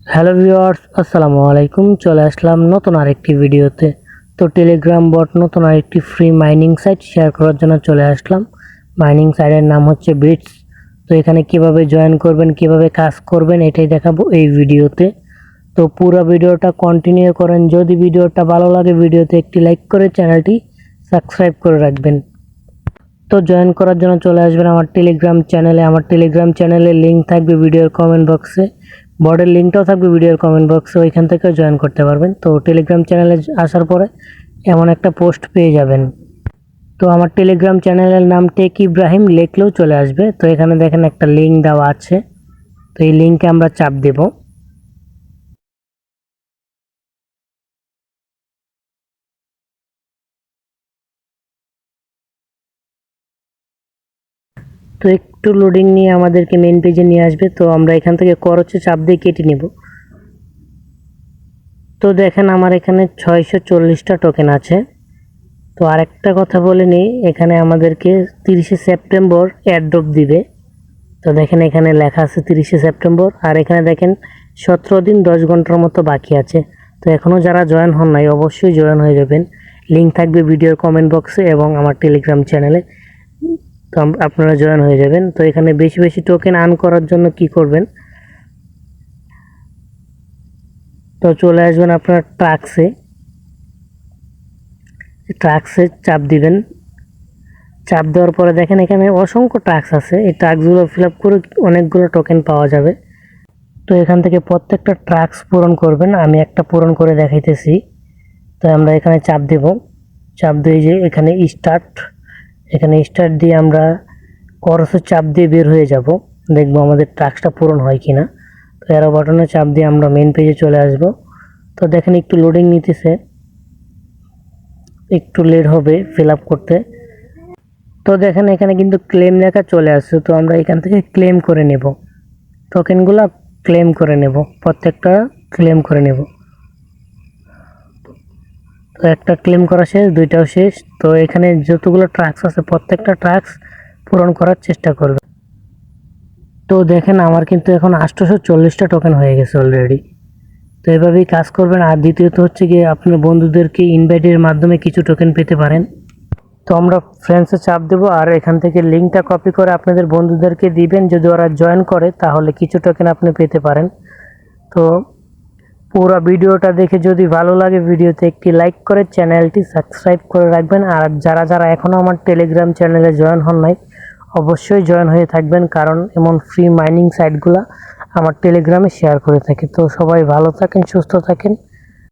Hello viewers, আসসালামু আলাইকুম। চলে আসলাম নতুন আরেকটি ভিডিওতে। তো টেলিগ্রাম বট নতুন আরেকটি ফ্রি মাইনিং সাইট শেয়ার করার জন্য চলে আসলাম। মাইনিং সাইটের নাম হচ্ছে বিটস। তো এখানে কিভাবে জয়েন করবেন, কিভাবে কাজ করবেন এটাই দেখাবো এই ভিডিওতে। তো পুরো ভিডিওটা কন্টিনিউ করেন। যদি ভিডিওটা ভালো লাগে ভিডিওতে একটি লাইক করে চ্যানেলটি সাবস্ক্রাইব করে রাখবেন। তো জয়েন করার জন্য চলে আসবেন আমার টেলিগ্রাম চ্যানেলে। আমার টেলিগ্রাম চ্যানেলের লিঙ্ক থাকবে ভিডিওর কমেন্ট বক্সে, বোর্ডের লিঙ্কটাও থাকবে ভিডিওর কমেন্ট বক্সে, ওইখান থেকেও জয়েন করতে পারবেন। তো টেলিগ্রাম চ্যানেলে আসার পরে এমন একটা পোস্ট পেয়ে যাবেন। তো আমার টেলিগ্রাম চ্যানেলের নাম টেক ইব্রাহিম লিখলেও চলে আসবে। তো এখানে দেখেন একটা লিঙ্ক দেওয়া আছে, তো এই লিঙ্কে আমরা চাপ দেব। তো একটু লোডিং নিয়ে আমাদেরকে মেন পেজে নিয়ে আসবে। তো আমরা এখান থেকে খরচে চাপ দিয়ে কেটে নেব। তো দেখেন আমার এখানে 640টা টোকেন আছে। তো আরেকটা কথা বলে নিই, এখানে আমাদেরকে 30শে সেপ্টেম্বর এয়ারড্রপ দিবে। তো দেখেন এখানে লেখা আছে 30শে সেপ্টেম্বর, আর এখানে দেখেন 17 দিন 10 ঘন্টার মতো বাকি আছে। তো এখনও যারা জয়েন হন নাই অবশ্যই জয়েন হয়ে যাবেন। লিঙ্ক থাকবে ভিডিওর কমেন্ট বক্সে এবং আমার টেলিগ্রাম চ্যানেলে। তো আপনারা জয়েন হয়ে যাবেন। তো এখানে বেশি বেশি টোকেন আর্ন করার জন্য কি করবেন, তো চলে আসবেন আপনার ট্রাক্সে চাপ দিবেন। চাপ দেওয়ার পরে দেখেন এখানে অসংখ্য টাস্ক আছে। এই টাস্কগুলো ফিল আপ করে অনেকগুলো টোকেন পাওয়া যাবে। তো এখান থেকে প্রত্যেকটা টাস্ক পূরণ করবেন। আমি একটা পূরণ করে দেখাইতেছি। তো আমরা এখানে চাপ দেব। চাপ দিয়ে যে এখানে স্টার্ট দিয়ে আমরা করসে চাপ দিয়ে বের হয়ে যাব, দেখবো আমাদের টাস্কটা পূরণ হয় কিনা। তো অ্যারো বাটনে চাপ দিয়ে আমরা মেন পেজে চলে আসব। তো দেখেন একটু লোডিং নিতেছে, একটু লেট হবে ফিল আপ করতে। তো দেখেন এখানে কিন্তু ক্লেম লেখা চলে আসছে। তো আমরা এখান থেকে ক্লেম করে নেব, টোকেনগুলো ক্লেম করে নেব, প্রত্যেকটা ক্লেম করে নেব। তো একটা ক্লেম করা শেষ, দুইটাও শেষ। তো এখানে যতগুলো ট্রাক্স আছে প্রত্যেকটা ট্রাক্স পূরণ করার চেষ্টা করবে। তো দেখেন আমার কিন্তু এখন 840টা টোকেন হয়ে গেছে অলরেডি। তো এভাবেই কাজ করবেন। আর দ্বিতীয়ত হচ্ছে গিয়ে আপনার বন্ধুদেরকে ইনভাইটের মাধ্যমে কিছু টোকেন পেতে পারেন। তো আমরা ফ্রেন্ডসে চাপ দেব, আর এখান থেকে লিঙ্কটা কপি করে আপনাদের বন্ধুদেরকে দিবেন। যদি ওরা জয়েন করে তাহলে কিছু টোকেন আপনি পেতে পারেন। তো পুরো ভিডিওটা দেখে যদি ভালো লাগে ভিডিওতে একটি লাইক করে চ্যানেলটি সাবস্ক্রাইব করে রাখবেন। আর যারা যারা এখনও আমার টেলিগ্রাম চ্যানেলে জয়েন হন নাই অবশ্যই জয়েন হয়ে থাকবেন, কারণ এমন ফ্রি মাইনিং সাইটগুলো আমার টেলিগ্রামে শেয়ার করে থাকি। তো সবাই ভালো থাকেন, সুস্থ থাকেন।